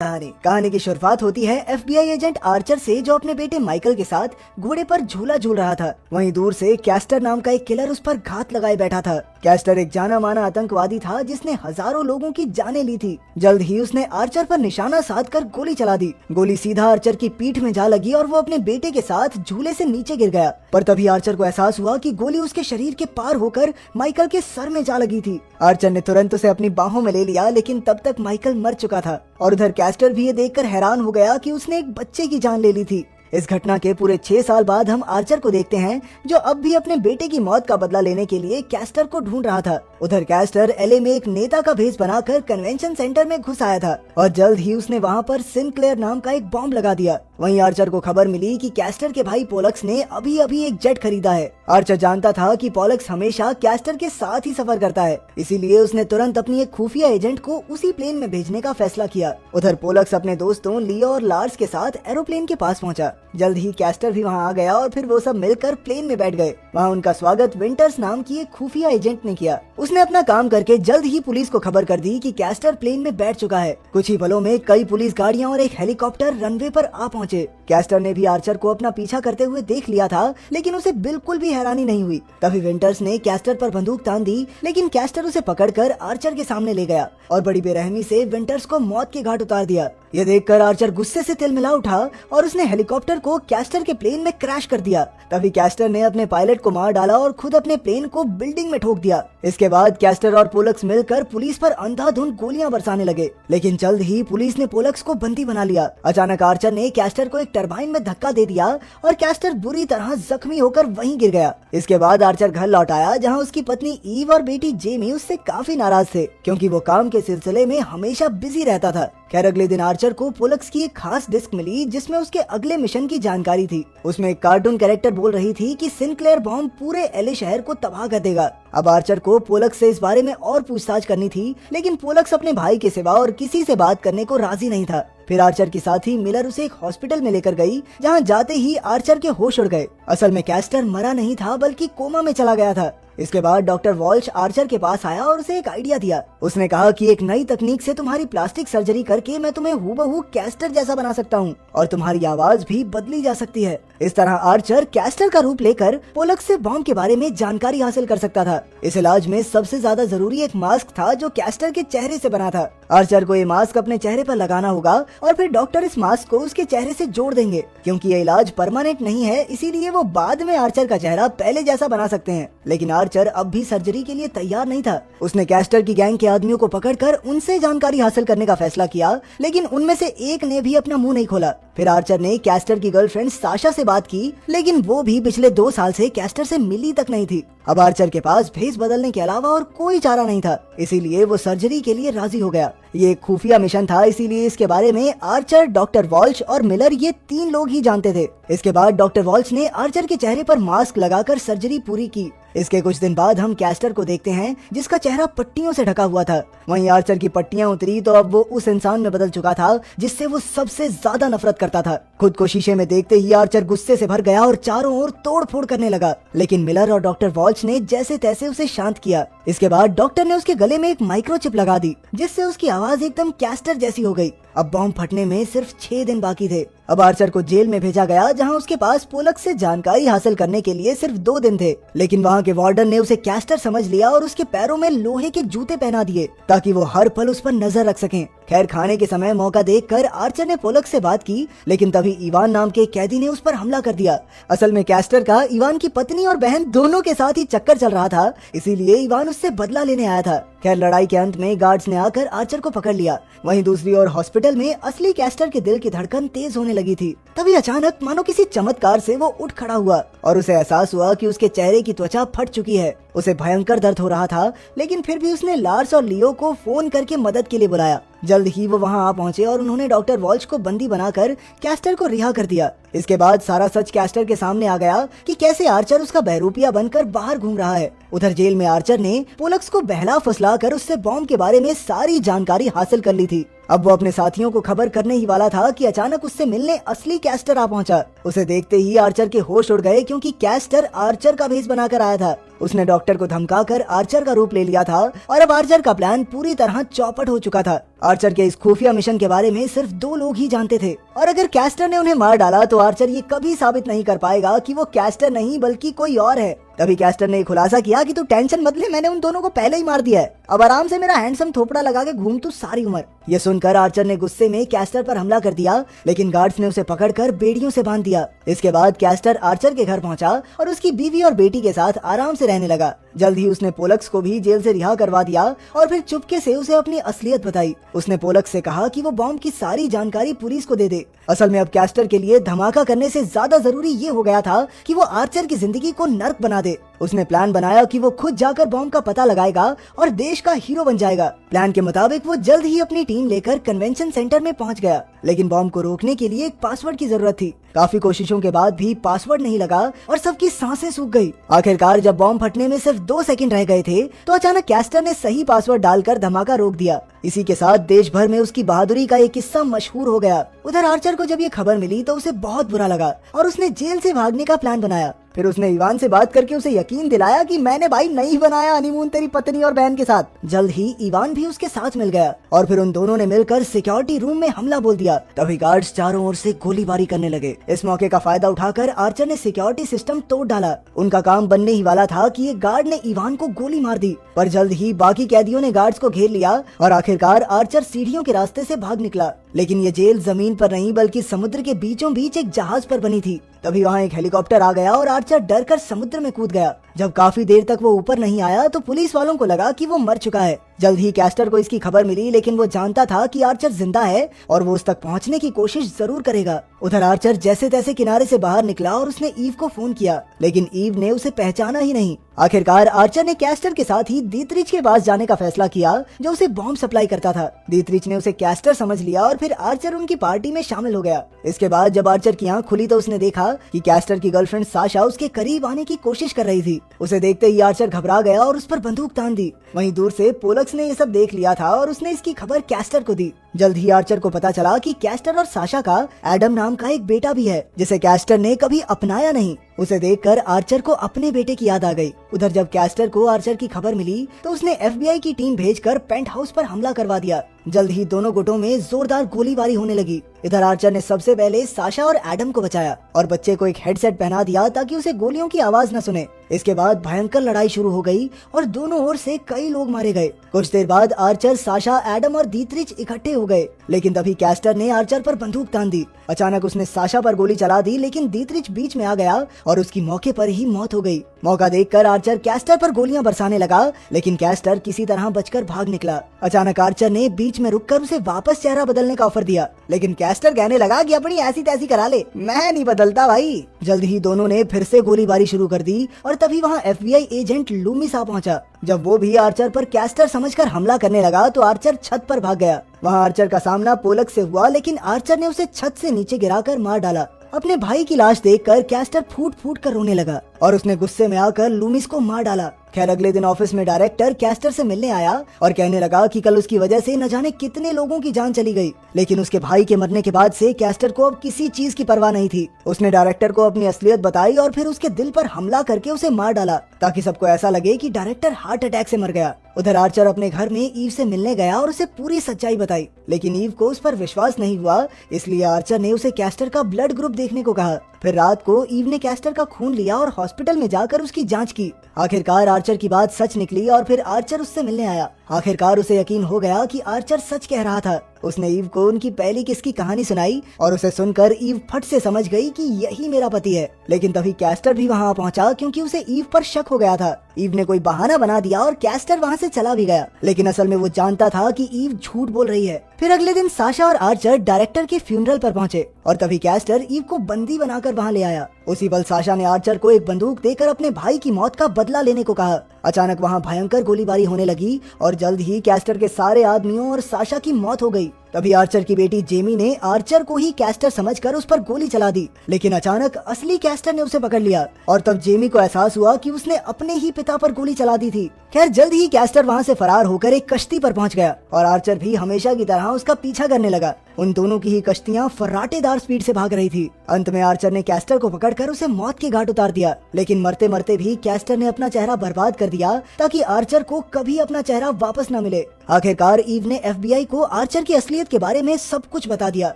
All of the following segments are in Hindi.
कहानी की शुरुआत होती है FBI एजेंट आर्चर से, जो अपने बेटे माइकल के साथ घोड़े पर झूला झूल रहा था। वहीं दूर से कैस्टर नाम का एक किलर उस पर घात लगाए बैठा था। कैस्टर एक जाना माना आतंकवादी था जिसने हजारों लोगों की जानें ली थी। जल्द ही उसने आर्चर पर निशाना साधकर गोली चला दी। गोली सीधा आर्चर की पीठ में जा लगी और वो अपने बेटे के साथ झूले से नीचे गिर गया। पर तभी आर्चर को एहसास हुआ कि गोली उसके शरीर के पार होकर माइकल के सर में जा लगी थी। आर्चर ने तुरंत उसे अपनी बाहों में ले लिया, लेकिन तब तक माइकल मर चुका था। और उधर कैस्टर भी ये देखकर हैरान हो गया कि उसने एक बच्चे की जान ले ली थी। इस घटना के पूरे 6 साल बाद हम आर्चर को देखते हैं, जो अब भी अपने बेटे की मौत का बदला लेने के लिए कैस्टर को ढूंढ रहा था। उधर कैस्टर LA में एक नेता का भेष बनाकर कन्वेंशन सेंटर में घुस आया था और जल्द ही उसने वहां पर सिनक्लेयर नाम का एक बॉम्ब लगा दिया। वहीं आर्चर को खबर मिली कि कैस्टर के भाई पोलक्स ने अभी अभी एक जेट खरीदा है। आर्चर जानता था कि पोलक्स हमेशा कैस्टर के साथ ही सफर करता है, इसीलिए उसने तुरंत अपनी एक खुफिया एजेंट को उसी प्लेन में भेजने का फैसला किया। उधर पोलक्स अपने दोस्तों लियो और लार्स के साथ एरोप्लेन के पास पहुंचा। जल्द ही कैस्टर भी वहां आ गया और फिर वो सब मिलकर प्लेन में बैठ गए। वहां उनका स्वागत विंटर्स नाम की एक खुफिया एजेंट ने किया। उसने अपना काम करके जल्द ही पुलिस को खबर कर दी कि कैस्टर प्लेन में बैठ चुका है। कुछ ही पलों में कई पुलिस गाड़ियां और एक हेलीकॉप्टर रनवे पर आ पहुंचे। कैस्टर ने भी आर्चर को अपना पीछा करते हुए देख लिया था, लेकिन उसे बिल्कुल भी हैरानी नहीं हुई। तभी विंटर्स ने कैस्टर पर बंदूक तान दी, लेकिन कैस्टर उसे पकड़कर आर्चर के सामने ले गया और बड़ी बेरहमी से विंटर्स को मौत के घाट उतार दिया। ये देखकर आर्चर गुस्से से तिलमिला उठा और उसने हेलीकॉप्टर को कैस्टर के प्लेन में क्रैश कर दिया। तभी कैस्टर ने अपने पायलट को मार डाला और खुद अपने प्लेन को बिल्डिंग में ठोक दिया। इसके बाद कैस्टर और पोलक्स मिलकर पुलिस पर अंधाधुंध गोलियां बरसाने लगे, लेकिन जल्द ही पुलिस ने पोलक्स को बंदी बना लिया। अचानक आर्चर ने कैस्टर को एक टरबाइन में धक्का दे दिया और कैस्टर बुरी तरह जख्मी होकर वहीं गिर गया। इसके बाद आर्चर घर लौट आया, जहाँ उसकी पत्नी ईव और बेटी जेमी उससे काफी नाराज थे, क्योंकि वो काम के सिलसिले में हमेशा बिजी रहता था। खैर अगले दिन आर्चर को पोलक्स की एक खास डिस्क मिली, जिसमें उसके अगले मिशन की जानकारी थी। उसमें एक कार्टून कैरेक्टर बोल रही थी कि सिनक्लेयर बॉम्ब पूरे LA शहर को तबाह कर देगा। अब आर्चर को पोलक्स से इस बारे में और पूछताछ करनी थी, लेकिन पोलक्स अपने भाई के सिवा और किसी से बात करने को राजी नहीं था। फिर आर्चर की साथी मिलर उसे एक हॉस्पिटल में लेकर गई, जहां जाते ही आर्चर के होश उड़ गए। असल में कैस्टर मरा नहीं था, बल्कि कोमा में चला गया था। इसके बाद डॉक्टर वॉल्श आर्चर के पास आया और उसे एक आइडिया दिया। उसने कहा कि एक नई तकनीक से तुम्हारी प्लास्टिक सर्जरी करके मैं तुम्हें हूबहू कैस्टर जैसा बना सकता हूँ और तुम्हारी आवाज भी बदली जा सकती है। इस तरह आर्चर कैस्टर का रूप लेकर पोलक्स से बॉम्ब के बारे में जानकारी हासिल कर सकता था। इस इलाज में सबसे ज्यादा जरूरी एक मास्क था, जो कैस्टर के चेहरे से बना था। आर्चर को ये मास्क अपने चेहरे पर लगाना होगा और फिर डॉक्टर इस मास्क को उसके चेहरे से जोड़ देंगे। क्योंकि ये इलाज परमानेंट नहीं है, इसीलिए वो बाद में आर्चर का चेहरा पहले जैसा बना सकते हैं। लेकिन आर्चर अब भी सर्जरी के लिए तैयार नहीं था। उसने कैस्टर की गैंग के आदमियों को पकड़कर उनसे जानकारी हासिल करने का फैसला किया, लेकिन उनमें से एक ने भी अपना मुंह नहीं खोला। फिर आर्चर ने कैस्टर की गर्लफ्रेंड साशा से बात की, लेकिन वो भी पिछले 2 साल से कैस्टर से मिली तक नहीं थी। अब आर्चर के पास भेष बदलने के अलावा और कोई चारा नहीं था, इसीलिए वो सर्जरी के लिए राजी हो गया। ये एक खुफिया मिशन था, इसीलिए इसके बारे में आर्चर, डॉक्टर वॉल्श और मिलर ये 3 लोग ही जानते थे। इसके बाद डॉक्टर वॉल्श ने आर्चर के चेहरे पर मास्क लगाकर सर्जरी पूरी की। इसके कुछ दिन बाद हम कैस्टर को देखते हैं, जिसका चेहरा पट्टियों से ढका हुआ था। वहीं आर्चर की पट्टियां उतरी तो अब वो उस इंसान में बदल चुका था जिससे वो सबसे ज्यादा नफरत करता था। खुद को शीशे में देखते ही आर्चर गुस्से से भर गया और चारों ओर तोड़ फोड़ करने लगा, लेकिन मिलर और डॉक्टर वॉल्श ने जैसे तैसे उसे शांत किया। इसके बाद डॉक्टर ने उसके गले में एक माइक्रोचिप लगा दी, जिससे उसकी आवाज एकदम कैस्टर जैसी हो गई। अब बॉम्ब फटने में सिर्फ 6 दिन बाकी थे। अब आर्चर को जेल में भेजा गया, जहां उसके पास पोलक्स से जानकारी हासिल करने के लिए सिर्फ 2 दिन थे। लेकिन वहां के वार्डन ने उसे कैस्टर समझ लिया और उसके पैरों में लोहे के जूते पहना दिए, ताकि वो हर पल उस पर नजर रख सकें। खैर खाने के समय मौका देखकर आर्चर ने पोलक्स से बात की, लेकिन तभी इवान नाम के कैदी ने उस पर हमला कर दिया। असल में कैस्टर का इवान की पत्नी और बहन दोनों के साथ ही चक्कर चल रहा था, इसीलिए इवान उससे बदला लेने आया था। खैर लड़ाई के अंत में गार्ड्स ने आकर आर्चर को पकड़ लिया। वहीं दूसरी ओर हॉस्पिटल में असली कैस्टर के दिल की धड़कन तेज होने लगी थी। तभी अचानक मानो किसी चमत्कार से वो उठ खड़ा हुआ और उसे एहसास हुआ कि उसके चेहरे की त्वचा फट चुकी है। उसे भयंकर दर्द हो रहा था, लेकिन फिर भी उसने लार्स और लियो को फोन करके मदद के लिए बुलाया। जल्द ही वो वहां आ पहुंचे और उन्होंने डॉक्टर वॉल्श को बंदी बनाकर कैस्टर को रिहा कर दिया। इसके बाद सारा सच कैस्टर के सामने आ गया कि कैसे आर्चर उसका बहरूपिया बनकर बाहर घूम रहा है। उधर जेल में आर्चर ने पोलक्स को बहला फुसला कर उससे बॉम्ब के बारे में सारी जानकारी हासिल कर ली थी। अब वो अपने साथियों को खबर करने ही वाला था कि अचानक उससे मिलने असली कैस्टर आ पहुंचा। उसे देखते ही आर्चर के होश उड़ गए क्योंकि कैस्टर आर्चर का भेष बनाकर आया था। उसने डॉक्टर को धमकाकर आर्चर का रूप ले लिया था और अब आर्चर का प्लान पूरी तरह चौपट हो चुका था। आर्चर के इस खुफिया मिशन के बारे में सिर्फ 2 लोग ही जानते थे और अगर कैस्टर ने उन्हें मार डाला तो आर्चर ये कभी साबित नहीं कर पाएगा कि वो कैस्टर नहीं बल्कि कोई और है। तभी कैस्टर ने खुलासा किया कि तू टेंशन मत ले, मैंने उन दोनों को पहले ही मार दिया है, अब आराम से मेरा हैंडसम थोपड़ा लगा के घूम तू सारी उम्र। ये सुनकर आर्चर ने गुस्से में कैस्टर पर हमला कर दिया, लेकिन गार्ड्स ने उसे पकड़कर बेड़ियों से बांध दिया। इसके बाद कैस्टर आर्चर के घर पहुंचा और उसकी बीवी और बेटी के साथ आराम से रहने लगा। जल्द ही उसने पोलक्स को भी जेल से रिहा करवा दिया और फिर चुपके से उसे अपनी असलियत बताई। उसने पोलक्स से कहा कि वो बॉम्ब की सारी जानकारी पुलिस को दे दे। असल में अब कैस्टर के लिए धमाका करने से ज्यादा जरूरी ये हो गया था कि वो आर्चर की जिंदगी को नर्क बना दे। उसने प्लान बनाया कि वो खुद जाकर बॉम्ब का पता लगाएगा और देश का हीरो बन जाएगा। प्लान के मुताबिक वो जल्द ही अपनी टीम लेकर कन्वेंशन सेंटर में पहुंच गया, लेकिन बॉम्ब को रोकने के लिए एक पासवर्ड की जरूरत थी। काफी कोशिशों के बाद भी पासवर्ड नहीं लगा और सबकी सांसें सूख गई। आखिरकार जब बॉम्ब फटने में सिर्फ 2 सेकंड रह गए थे तो अचानक कैस्टर ने सही पासवर्ड डालकर धमाका रोक दिया। इसी के साथ देश भर में उसकी बहादुरी का एक किस्सा मशहूर हो गया। उधर आर्चर को जब ये खबर मिली तो उसे बहुत बुरा लगा और उसने जेल से भागने का प्लान बनाया। फिर उसने इवान से बात करके उसे यकीन दिलाया कि मैंने भाई नहीं बनाया हनीमून तेरी पत्नी और बहन के साथ। जल्द ही इवान भी उसके साथ मिल गया और फिर उन दोनों ने मिलकर सिक्योरिटी रूम में हमला बोल दिया। तभी गार्ड्स चारों ओर से गोलीबारी करने लगे। इस मौके का फायदा उठाकर आर्चर ने सिक्योरिटी सिस्टम तोड़ डाला। उनका काम बनने ही वाला था कि एक गार्ड ने इवान को गोली मार दी, पर जल्द ही बाकी कैदियों ने गार्ड्स को घेर लिया और आखिरकार आर्चर सीढ़ियों के रास्ते से भाग निकला। लेकिन ये जेल जमीन पर नहीं बल्कि समुद्र के बीचों बीच एक जहाज पर बनी थी। तभी वहाँ एक हेलीकॉप्टर आ गया और आर्चर डर कर समुद्र में कूद गया। जब काफी देर तक वो ऊपर नहीं आया तो पुलिस वालों को लगा कि वो मर चुका है। जल्द ही कैस्टर को इसकी खबर मिली, लेकिन वो जानता था कि आर्चर जिंदा है और वो उस तक पहुंचने की कोशिश जरूर करेगा। उधर आर्चर जैसे तैसे किनारे से बाहर निकला और उसने ईव को फोन किया, लेकिन ईव ने उसे पहचाना ही नहीं। आखिरकार आर्चर ने कैस्टर के साथ ही दीतरिच के पास जाने का फैसला किया जो उसे बॉम्ब सप्लाई करता था। दीतरिच ने उसे कैस्टर समझ लिया और फिर आर्चर उनकी पार्टी में शामिल हो गया। इसके बाद जब आर्चर की आंख खुली तो उसने देखा कि कैस्टर की गर्लफ्रेंड साशा उसके करीब आने की कोशिश कर रही थी। उसे देखते ही आर्चर घबरा गया और उस पर बंदूक तान दी। वहीं दूर से पोलक्स ने ये सब देख लिया था और उसने इसकी खबर कैस्टर को दी। जल्द ही आर्चर को पता चला कि कैस्टर और साशा का एडम नाम का एक बेटा भी है जिसे कैस्टर ने कभी अपनाया नहीं। उसे देखकर आर्चर को अपने बेटे की याद आ गई। उधर जब कैस्टर को आर्चर की खबर मिली तो उसने FBI की टीम भेजकर पेंट हाउस पर हमला करवा दिया। जल्द ही दोनों गुटों में जोरदार गोलीबारी होने लगी। इधर आर्चर ने सबसे पहले साशा और एडम को बचाया और बच्चे को एक हेडसेट पहना दिया ताकि उसे गोलियों की आवाज न सुने। इसके बाद भयंकर लड़ाई शुरू हो गई और दोनों ओर से कई लोग मारे गए। कुछ देर बाद आर्चर, साशा, एडम और दीतरिच इकट्ठे हो गए, लेकिन तभी कैस्टर ने आर्चर पर बंदूक तान दी। अचानक उसने साशा पर गोली चला दी, लेकिन दीतरिच बीच में आ गया और उसकी मौके पर ही मौत हो गई। मौका देखकर आर्चर कैस्टर पर गोलियां बरसाने लगा, लेकिन कैस्टर किसी तरह बचकर भाग निकला। अचानक आर्चर ने बीच में रुककर उसे वापस चेहरा बदलने का ऑफर दिया, लेकिन कैस्टर कहने लगा कि अपनी ऐसी तैसी करा ले, मैं नहीं बदलता भाई। जल्द ही दोनों ने फिर से गोलीबारी शुरू कर दी और तभी वहाँ FBI एजेंट लूमिस आ पहुंचा। जब वो भी आर्चर पर कैस्टर समझकर हमला करने लगा तो आर्चर छत पर भाग गया। वहाँ आर्चर का सामना पोलक्स से हुआ, लेकिन आर्चर ने उसे छत से नीचे गिराकर मार डाला। अपने भाई की लाश देखकर कैस्टर फूट फूट कर रोने लगा और उसने गुस्से में आकर लूमिस को मार डाला। खैर अगले दिन ऑफिस में डायरेक्टर कैस्टर से मिलने आया और कहने लगा कि कल उसकी वजह से न जाने कितने लोगों की जान चली गई, लेकिन उसके भाई के मरने के बाद से कैस्टर को अब किसी चीज की परवाह नहीं थी। उसने डायरेक्टर को अपनी असलियत बताई और फिर उसके दिल पर हमला करके उसे मार डाला ताकि सबको ऐसा लगे कि डायरेक्टर हार्ट अटैक से मर गया। उधर आर्चर अपने घर में ईव से मिलने गया और उसे पूरी सच्चाई बताई, लेकिन ईव को उस पर विश्वास नहीं हुआ, इसलिए आर्चर ने उसे कैस्टर का ब्लड ग्रुप देखने को कहा। फिर रात को ईव ने कैस्टर का खून लिया और हॉस्पिटल में जाकर उसकी जांच की। आखिरकार आर्चर की बात सच निकली और फिर आर्चर उससे मिलने आया। आखिरकार उसे यकीन हो गया कि आर्चर सच कह रहा था। उसने ईव को उनकी पहली किस की कहानी सुनाई और उसे सुनकर ईव फट से समझ गई कि यही मेरा पति है। लेकिन तभी कैस्टर भी वहाँ पहुँचा क्योंकि उसे ईव पर शक हो गया था। ईव ने कोई बहाना बना दिया और कैस्टर वहाँ से चला भी गया, लेकिन असल में वो जानता था कि ईव झूठ बोल रही है। फिर अगले दिन साशा और आर्चर डायरेक्टर के फ्यूनरल पर पहुंचे और तभी कैस्टर ईव को बंदी बनाकर वहाँ ले आया। उसी पल साशा ने आर्चर को एक बंदूक देकर अपने भाई की मौत का बदला लेने को कहा। अचानक वहाँ भयंकर गोलीबारी होने लगी और जल्द ही कैस्टर के सारे आदमियों और साशा की मौत हो गई। तभी आर्चर की बेटी जेमी ने आर्चर को ही कैस्टर समझकर उस पर गोली चला दी, लेकिन अचानक असली कैस्टर ने उसे पकड़ लिया और तब जेमी को एहसास हुआ कि उसने अपने ही पिता पर गोली चला दी थी। खैर जल्द ही कैस्टर वहाँ से फरार होकर एक कश्ती पर पहुँच गया और आर्चर भी हमेशा की तरह उसका पीछा करने लगा। उन दोनों की ही कश्तियां फर्राटेदार स्पीड से भाग रही थी। अंत में आर्चर ने कैस्टर को पकड़कर उसे मौत के घाट उतार दिया, लेकिन मरते मरते भी कैस्टर ने अपना चेहरा बर्बाद कर दिया ताकि आर्चर को कभी अपना चेहरा वापस न मिले। आखिरकार ईव ने FBI को आर्चर की असलियत के बारे में सब कुछ बता दिया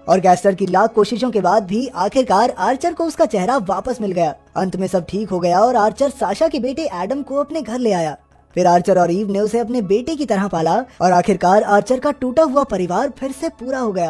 और कैस्टर की लाख कोशिशों के बाद भी आखिरकार आर्चर को उसका चेहरा वापस मिल गया। अंत में सब ठीक हो गया और आर्चर साशा के बेटे एडम को अपने घर ले आया। फिर आर्चर और ईव ने उसे अपने बेटे की तरह पाला और आखिरकार आर्चर का टूटा हुआ परिवार फिर से पूरा हो गया।